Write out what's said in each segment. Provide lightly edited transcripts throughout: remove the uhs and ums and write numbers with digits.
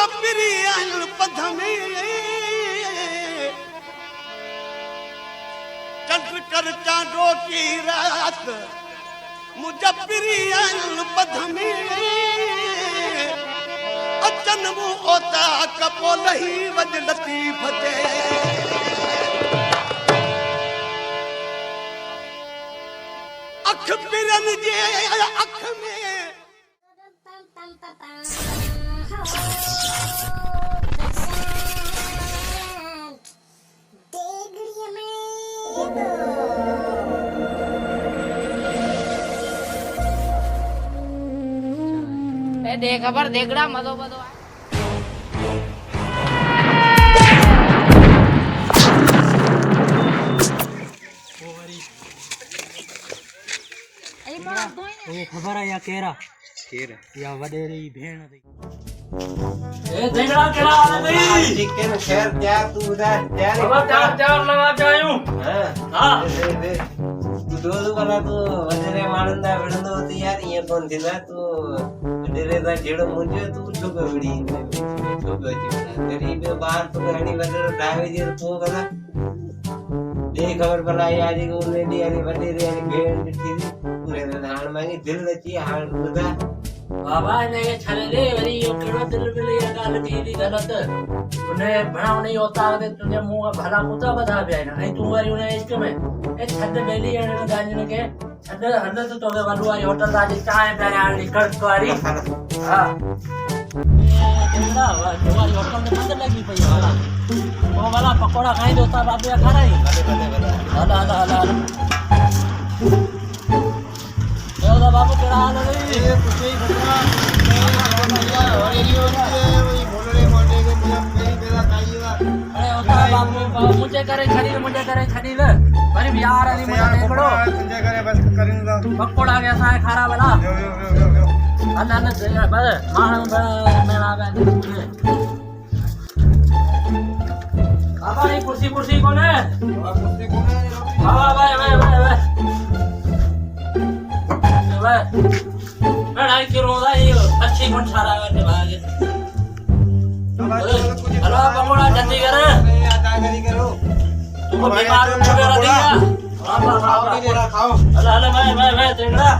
मुजफ्फरी oil पथ में चंद्र कर चांदो की रात मुजफ्फरी आयल पथ में अचन मु ओता कपो लही वज लतीफ ते अख पिरन जे अख में दे खबर देखड़ा मदो मदो वो खबर है या केरा या वडेरी भेण थी ए देखड़ा केड़ा आ गई ठीक है ना खैर क्या तू उधर तैयारी खबर चार लगा के आयूं हां दे तू दो वाला तो वजरे मानंदा विडंदो होती यार ये कौन थी ना तू वजरे दा जेड़ो मुंजे तू ठोक विडी ठोक गरीब बाहर तो गाड़ी वजरे ड्राइवर जी तो बना दे खबर भला यार को लेडी यानी वजरे यानी भेड़ थी पूरे हाल मांगी दिल लची हाल बुदा बाबा ने ये छले दे वरी यो केड़ो दिल मिले या गाल थी गलत उन्हें बनाव नहीं होता है तुझे मुंह भला मुता बता गया ना नहीं तू वारी उन्हें इश्क में ए छद बेली ने गांजन के छद हंद तो तोगे वालू वाली होटल राज चाय पे आली कड़क वाली हां केड़ा वाली होटल में बंद लगी पई वाला वो वाला पकोड़ा खाई दोता बाबू खा रही हला हला हला तो बाबू केड़ा हाल है ये कुछ ही घटना भैया रेडियो वही बोलरे मोटे के मुझे पेला खाईगा अरे होता बाबू मुझे करे छड़ी ले अरे यार अरे मुझे देखड़ो तुझे करे बस करूंगा पकोड़ा के साथ खारा वाला यो अल्लाह ने दे बस मां मेरा आवे बाबा ये कुर्सी कौन है बाबा भाई मैं आई क्यों रोदा ये अच्छी कौन सारा करने भागे हेलो पकोड़ा जल्दी कर दागरी करो तुम बीमार वगैरह दिया खाओ हेलो मैं देखड़ा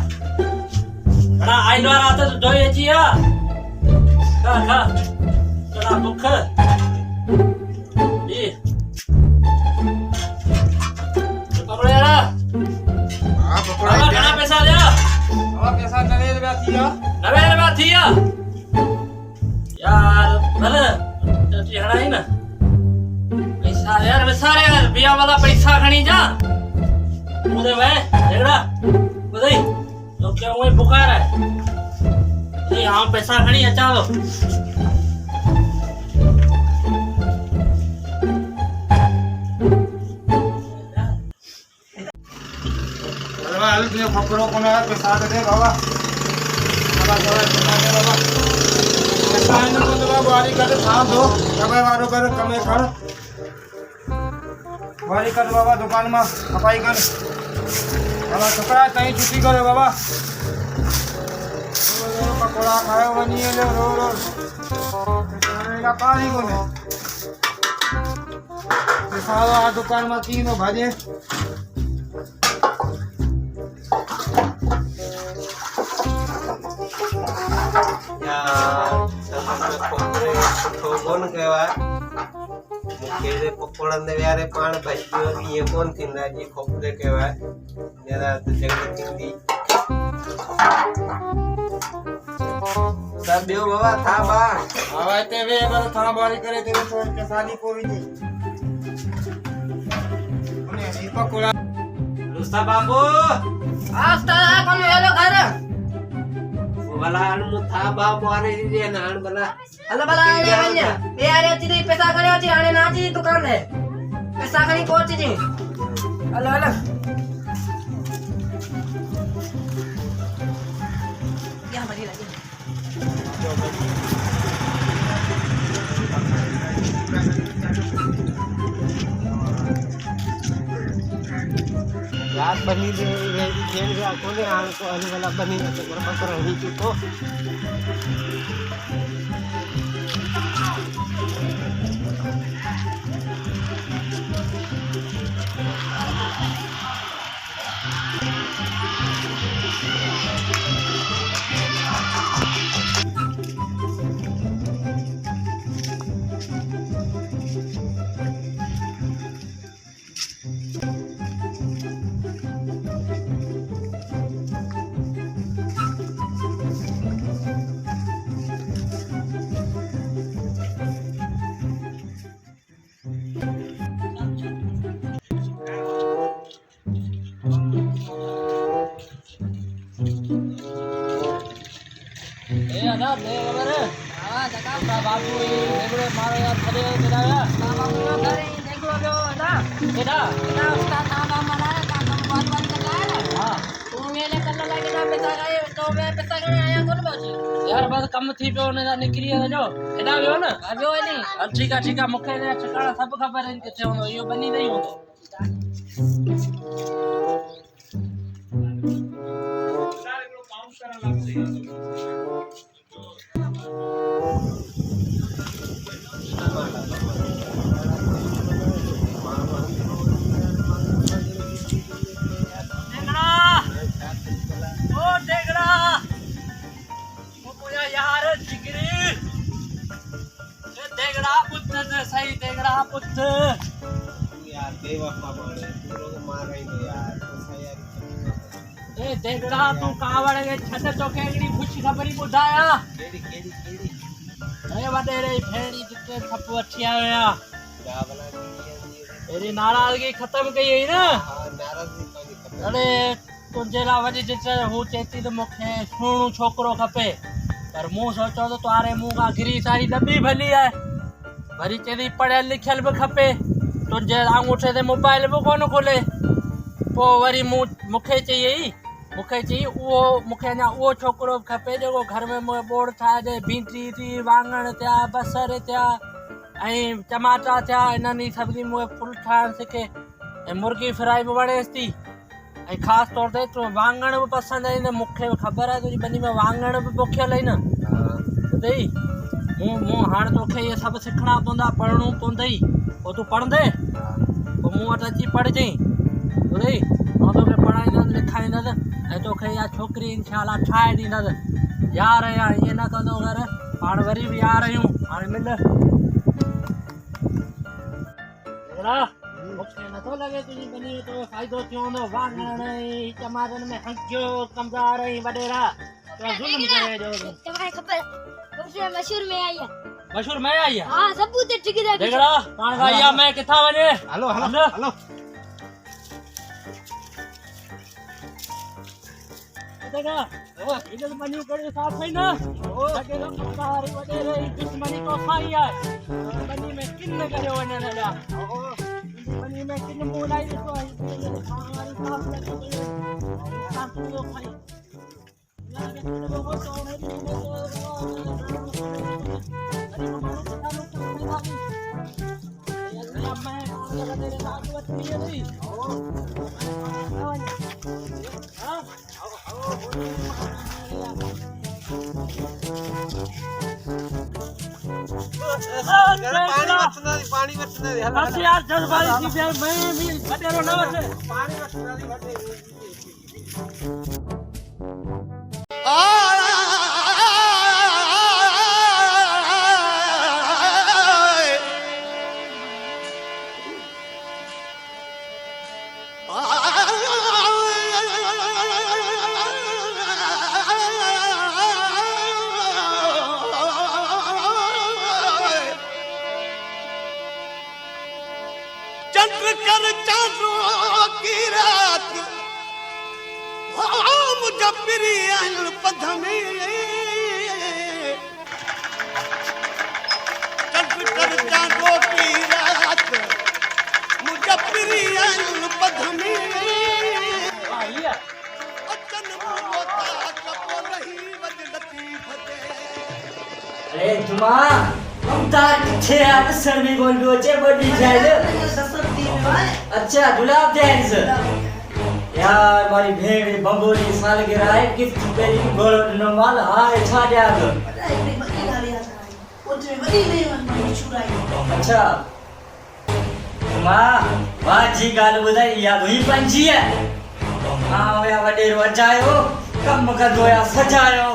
बड़ा आई बार आता तो दो ये चिया खा थोड़ा भूख ये पकोड़ा यार हां पकोड़ा कितना पैसा दिया पैसा 90 रुपया थिया 90 रुपया थिया यार भले तो हड़ा ही ना पैसा यार बिया वाला पैसा खणी जा मुझे वे देखड़ा बुझई तो क्या हुए बुखार है ये हां पैसा खणी अचा लो अरे तुझे पकड़ो कौन है पैसा दे बाबा बाबा पैसा इन को दबा बारी कर था दो कमे वारो कर कमे कर बारी कर बाबा दुकान में सफाई कर बाबा कपड़ा तई छुट्टी करे बाबा पकोड़ा खाए बनी है रो मेरा पानी कोने पैसा दुकान में तीनों भाजे कौन कहवा मुखे पकोड़ा ने यारे पान भाजियो ये कौन थिंदा जी खोपरे कहवा जरा तो जगत थिंदी सब देव बाबा था बा आवा ते वे बर था बारी करे तेरे छोड़ के शादी कोई थी उन्हें ये पकोड़ा रुस्ता बाबू आस्ता कौन हेलो घर वाला अनु था बा मारे जे नान वाला अल्लाह भला आने वन्या ए अरे चिदी पैसा खणी अछि आने नाची दुकान है पैसा खणी कोची जी अल्लाह या मरी लगी रात बनी दे रेडी खेल गया कोने आन को अनु वाला बनी तो बराबर रही चुको ए अदा दे खबर हां जका बाबू देखो मारो यार खड़े गिराया बाबू घर देखो जो ना केड़ा ना उसका नाम मनाया का बात कर रहा है हां तू मेरे कल लगे ना पैसा गए तो मैं पैसा गए आया कौन बाजी यार बस कम थी पियो ने निकरी जो केड़ा वियो न अबे नहीं ठीक है मूंखे ने ठिकाना सब खबर है किथे हो यो बनी नहीं हो सही देगड़ा पुत्र यार बेवफा माने तू लोग मार रही हो यार तो यार ए देगड़ा तू कावड़ के छत तो केड़ी खुशी खबरी बुधाया केड़ी ए वडे रे भेड़ी जिते थप वठी आया क्या बना दी मेरी नाराजगी खत्म कई है ना हां नाराजगी कोनी खत्म अरे तुझे ला वजी जिते हु चेती तो मुखे सुणू छोकरो खपे पर मु सोचो तो तारे मुंह का गिरी सारी डब्बी भली है वरी चेदी पढ़ियल लिखियल भी खपे तुझे अंगूठे ते मोबाइल भी कोन खोले पो वरी मूंखे चई उहो मूंखे अञा उहो छोकिरो खपे जेको घर में मुंहिंजो बोड़ ठाहे ॾे भींडी थी वाङण थिया बसर थिया ऐं टमाटा थिया इन्हनि सब्जी मूंखे फुल ठाहिणु सिखे ऐं मुर्गी फ्राई बि वणेसि थी ऐं ख़ासि तौर ते तूं वाङण बि पसंदि आई न मूंखे ख़बर आहे तुंहिंजी बनी में वाङण बि पोखियल आई न ॿुधई मूं हाणे तोखे इहे सभु सिखणा पवंदा पढ़णो पवंदई पोइ तूं पढ़ंदे पोइ मूं वटि अची पढ़जांइ ॿुधई मां तोखे पढ़ाईंदुसि लिखाईंदुसि ऐं तोखे इहा छोकिरी इंशाला ठाहे ॾींदुसि यार या ईअं न कंदो कर पाण वरी बि यार आहियूं हाणे मिल मूंखे नथो लॻे तुंहिंजी बनी में तो फ़ाइदो थियो हूंदो वाङण ऐं टमाटनि में हंकियो कमज़ार ऐं वॾेरा ज़ुल्म करे जो तुम्हारे खबर तुमसे मशहूर में आई है मशहूर मैं आई है हां सबूत ठीक है देखड़ा पाण भाईया मैं किथा वने हलो देखड़ा ओ इधर मनी करे साथ है ना ओ लगे तो सारी वडे रे दुश्मनी को खाई है बनी में किन करे वने ना बनी में किन मोलाई तो हमारी साथ लगे साथ तो खाई यार के तो वो तो है पानी वठंदा बस यार जल्दबाजी थी फिर मैं भी वडेरो न वठे पानी वठंदा चंद्र कर चांदो की रात मुजफ्फरी पद में चंद्र कर चांदो की रात मुजफ्फरी पद में आइए अचन मोता कपो नहीं वज लतीफ दे अरे जुमा हम तार किथे अवसर में बोल दो चे बड़ी जाए अच्छा गुलाब जैन सर यार हमारी भेड़ बंगोली सालगिरह है गिफ्ट पेरी गोल नमाल हाय छा जा अच्छा मां वाजी गाल बुधाई या भई पंजी है हां या वडेरो अजायो कम कदो या सजायो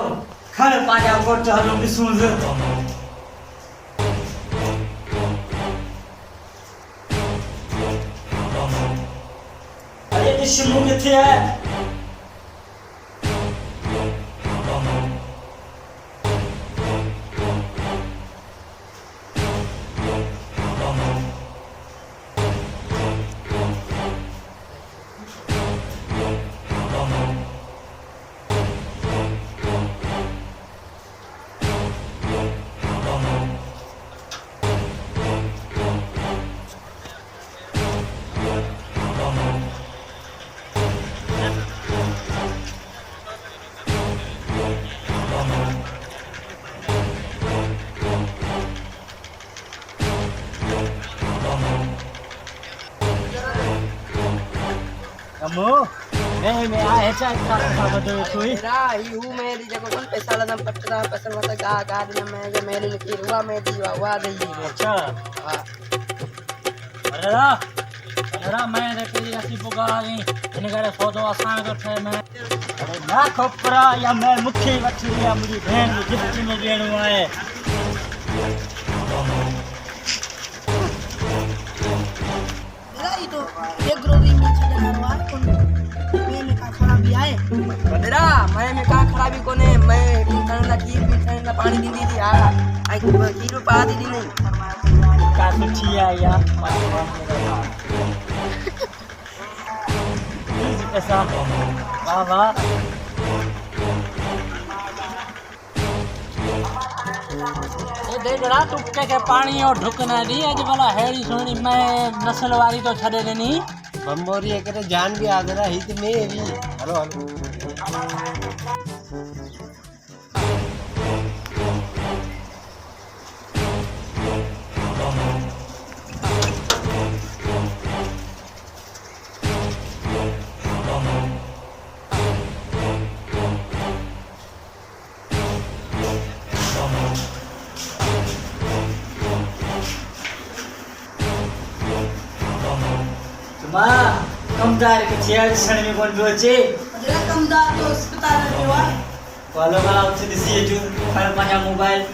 खण पाजा कोट हलो बिसूज अरे दिशमु किथे है मो में आए चाहे का बदो कोई मेरा ही हूँ मेरी जगह कौन पैसा लगा पटरा पैसा मत गा गा दिन में जो मेरे लिखी हुआ मैं दिया हुआ दे अच्छा हां अरे मैं रे तेरी ऐसी पुकार गई इन करे सौदो आसान तो थे मैं अरे ना खोपरा या मैं मुखी वठी या मुझी भेण गिफ्ट में देणो है मेरा ही तो एक ग्रोवी में छड़े मारवा कौन में का खराबी आए बदरा मैं का खराबी कोने मैं पिंथन ना की पिंथन ना पानी दी थी आ आई कीरो पा दी नहीं का सुची या ऐसा वाह वाह ये देख रहा तू के पानी और ढुकना दी आज वाला हेड़ी सोनी मैं नस्ल वाली तो छड़े देनी बम्बोरी करे जान भी आदरा हित मेरी हेलो हेलो मां कमदार के छेड़ सण में कोन बोचे बदरा कमदार तो अस्पताल में हुआ वालो वाला उसे दिसी जो हर पाया मोबाइल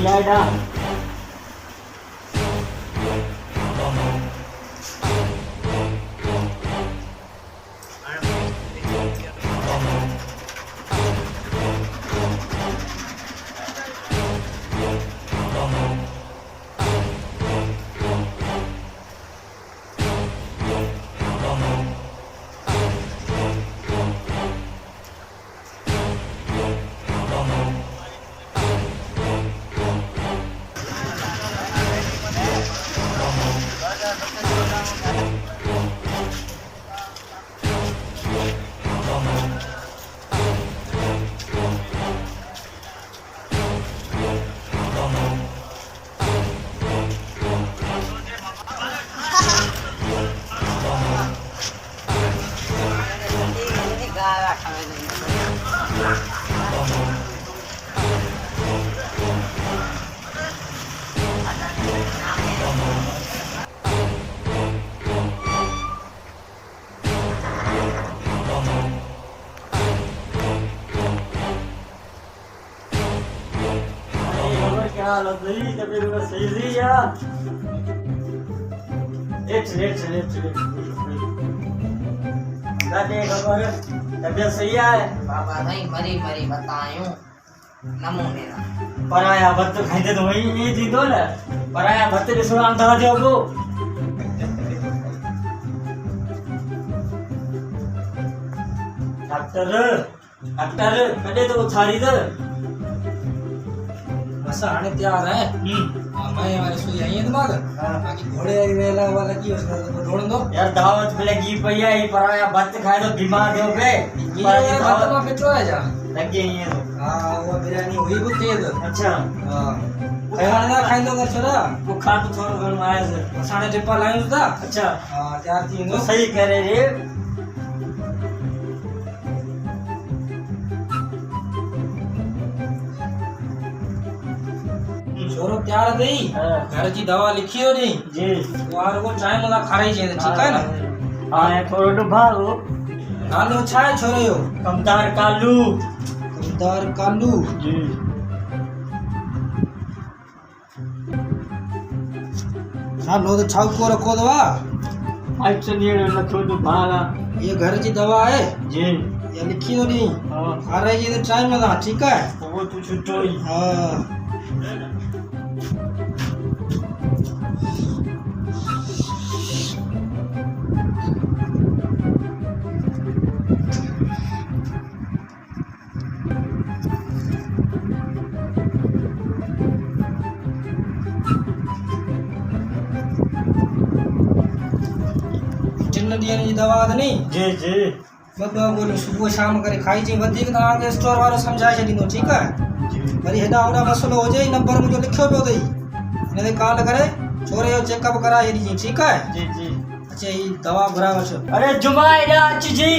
लाडा क्या लगी तभी तो सही सी या चले गाने खबर तबीयत सही है बाबा नहीं मरी मरी बतायूं नमूने ना पराया भक्त खाइते तो वही ये जी दो ना पराया भक्त के सुना अंधा जो को डॉक्टर कदे तो छारी दे बस आने तैयार है मैं हमारे सोई आई है दिमाग बाकी घोड़े आई वेला वाला की उसका तो ढूंढ दो यार दावत पे लगी भैया ही पराया भक्त खाए तो बीमार हो गए ये बात में फिटो है जा लगे ये तो हां वो बिरयानी हुई बहुत तेज अच्छा हां खाना खाई दो कर छोरा वो खा तो थोड़ा घर में आया से साढ़े टिप्पा लाइन था अच्छा हां तैयार थी तो सही कह रहे रे छोरो तैयार है नहीं घर की दवा लिखी हो नहीं जी यार वो चाय मला खाई चाहिए ठीक है ना हां ये थोड़ा डुबाओ नालो छाय छोरे यो कमदार कालू जी नालो तो छाव को रखो दवा अच्छा नीड़ न थोड़ा भागा ये घर की दवा है जी ये लिखी हो नहीं हां खा रही है चाय मला ठीक है वो तू छुट्टो ही हां ॾींहंनि जी दवा त नी जी जी ॿ गोलियूं सुबुह शाम करे खाई जी वधीक तव्हांखे स्टोर वारो सम्झाए छॾींदो ठीकु आहे जी वरी हेॾा होॾा मसइलो हुजे नंबर मुंहिंजो लिखियो पियो अथई हिन ते कॉल करे छोरे जो चेकअप कराए ॾिजे ठीकु आहे जी जी अच्छा ही दवा घुराए वठो अरे जुमा एॾा अच जी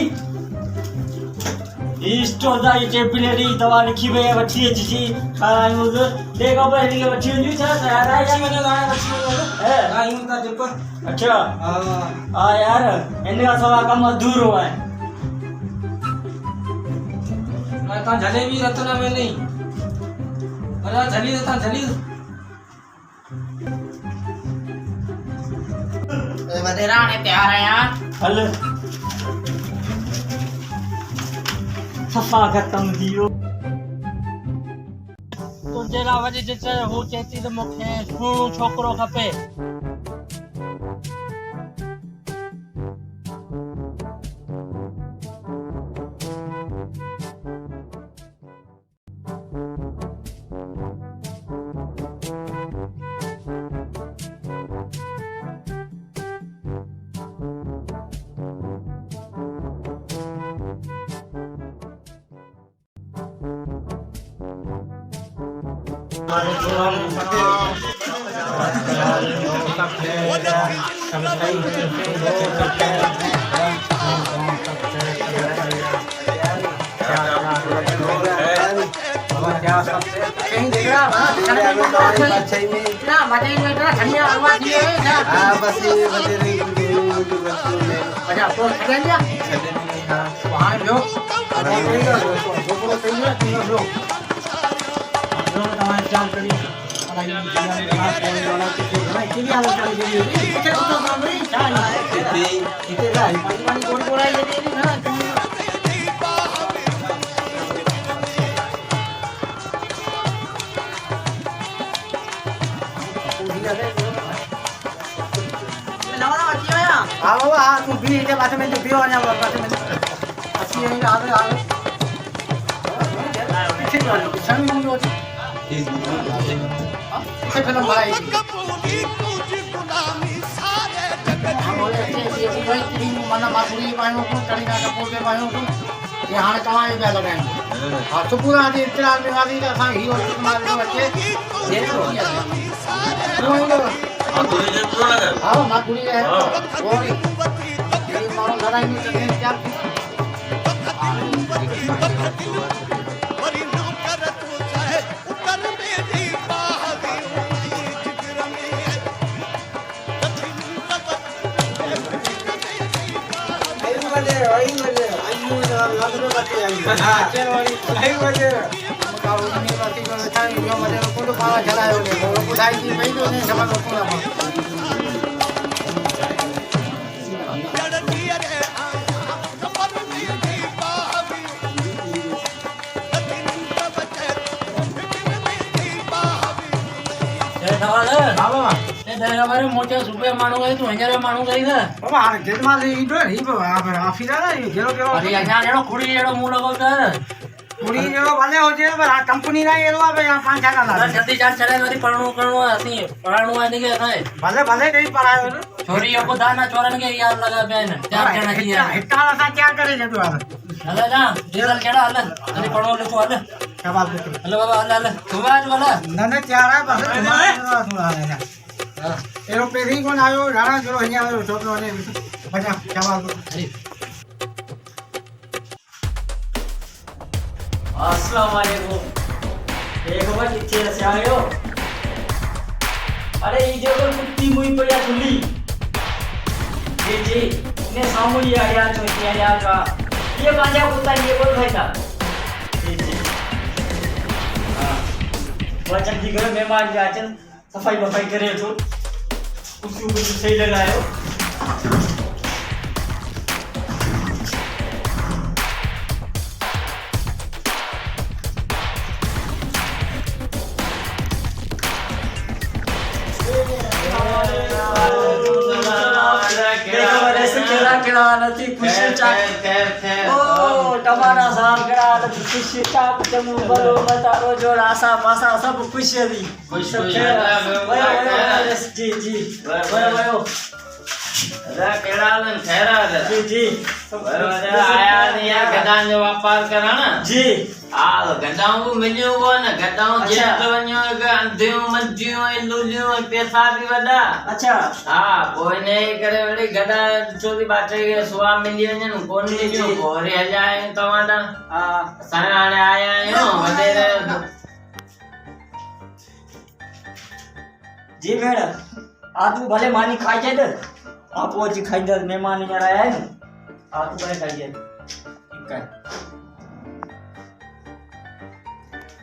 स्टोर जा ये टेबलेट जी दवा लिखी वई आहे वठी अचिजी खारायूंसि देखो भाई हिनखे वठी वञूं छा तयार आहे अची वञो हाणे अची वञो आयूं था टिप अच्छा हा हा यार हिन खां सवाइ कमु अधूरो आहे तव्हां जलेबी रत न मिली अरे जली तव्हां जली वधेरा हाणे तयार आहियां हल सफ़ा ख़तम थी वियो तुंहिंजे लाइ वरी ॾिस हू चए थी त मूंखे सुहिणो छोकिरो खपे हाँ बाबा हाँ तू भी इधर बात में तो भी हो जाएगा बात में अच्छी है ना आगे आगे पीछे जो है संग में जो पीछे फिल्म भाई कपूरी तुझी गुलामी सारे जग हम बोले ये भाई तीन मना मासूरी मायनो को करीना कपूर के मायनो को ये हाने कमाए पे लगाए हां तो पूरा दिन इतना में आदमी का हाँ हीरो तुम्हारे बच्चे ये तो हाँ मासूरी है और ये मारो लड़ाई में करने क्या वरी नौकर तू चाहे उतर मेरी बागी जिगर में हमारे मोटे सुबह मानू गई तू हंजरे मानू गई ना बाबा हां गेट मार दे इधर ही बाबा ऑफिस आ रही गेलो गेलो अरे यहाँ जेड़ो खुड़ी जेड़ो मुंह लगो कर पूरी जो भले हो जे पर कंपनी ना ये लो यहाँ 5 छाका ला जल्दी जान चले वरी पढ़णो करणो असी पढ़णो है नहीं के भले भले नहीं पढ़ायो छोरी को दाना चोरन के याद लगा बेन क्या कहना चाहिए हिट्टा सा क्या करे जदू आ हले ना डीजल केड़ा हले अरे पढ़ो लिखो हले क्या बात है हले बाबा हले हले सुभाष वाला ना ना क्या है बस तुम्हारा एरो पेरी कोन आयो राणा जरो हኛ आयो छोकरो ने बजा क्या बात है अस्सलाम वालेकुम देखो भाई किथे से आयो अरे ये जो कुत्ती मुई पड़िया खुली जी ने सामूरी आया जो आया का ये बाजा कुत्ता ये बोल भाई था जी हां वो जल्दी करो मेहमान जा चल सफाई वफाई करे तो कुछ सही लगायो નથી ખુશી ચાક ઓ તમારા સામ કરા નથી ખુશી ચાક તમુ બરો મતારો જોડ આશા પાસા सब खुश હતી खुश जी जी भयो अरे केड़ालन ठहरा जी जी अरे आया नहीं यार गदान जो व्यापार करा ना जी हा गदाऊं बि मिलियूं कोन गदाऊं अच्छा। जेत वञो के अंधियूं मंझियूं ऐं लुलियूं ऐं पैसा बि वॾा अच्छा हा पोइ इन जे करे वरी गदा छोरी बाटे खे सुआ मिली वञनि कोन जी, मिलियूं जी। पोइ वरी हलिया आहियूं तव्हां ॾांहुं हा असां हाणे आया आहियूं वॾेरे जी भेण आ तू भले मानी खाई छॾ आप अची खाईंदा महिमान हींअर आया आहिनि हा तू भले खाई छॾ ठीकु आहे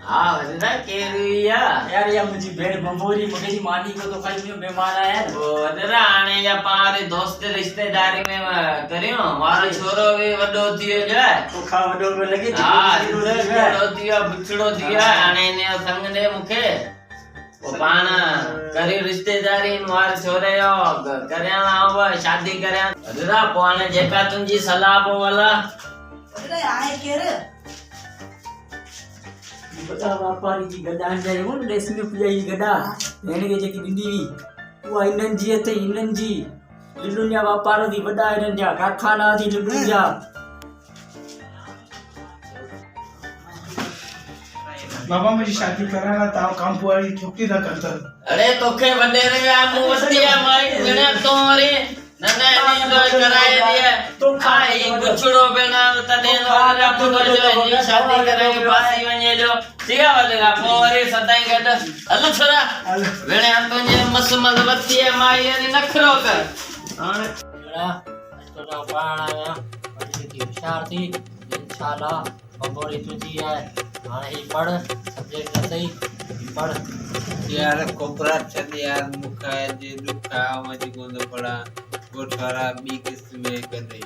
हा वॾेरा केरु हुई आहे यार या मुंहिंजी भेण बंबोरी मूंखे जी मानी को तो खाई मुंहिंजो महिमान आया आहिनि पोइ वॾेरा हाणे जा पाण दोस्त रिश्तेदारी में करियूं वारो छोरो बि वॾो थी वियो जो आहे तोखा वॾो पियो लॻे हा बुछड़ो थी वियो बुछड़ो थी वियो आहे हाणे इन जो संग ॾे मूंखे पोइ पाण करी रिश्तेदारी वारे छोरे जो करियां आऊं शादी करियां वॾेरा पोइ हाणे जेका तुंहिंजी सलाह पोइ वला अरे आए केर बड़ा वापारी जी गॾा जाए वो रेशमी पूजा जी गॾा भेण खे जेकी ॾिनी हुई उहा इन्हनि जी अथई इन्हनि जी लिलुनि जा वापार थी वॾा इन्हनि जा कारखाना थी लिलुनि जा बाबा मुझे शादी कराना था कांपू वाली छोकरी ना करता अरे तोखे वॾेरे आ मूं वती आहे माई भेण तो वरी नन्हे नी तो कराए दिए तो खाई बुछड़ो भेण तने वाला पुरो जो शादी कराई पासी वञे जो ठीक आहे वॾेरा पोइ वरी सदाई गॾु हल छोरा भेण तुंहिंजे मस मस वती आहे माई वरी नखरो कर हाणे भेड़ा तो ना पाण आया बड़ी की होशियार थी इंशाल्लाह बंबोरी तुझी है हाणे ही पढ़ सब्जेक्ट सही पढ़ यार कोपरा छद यार मुखा जे दुखा मजी कोन पड़ा गोठवारा बी किस्त में कर रही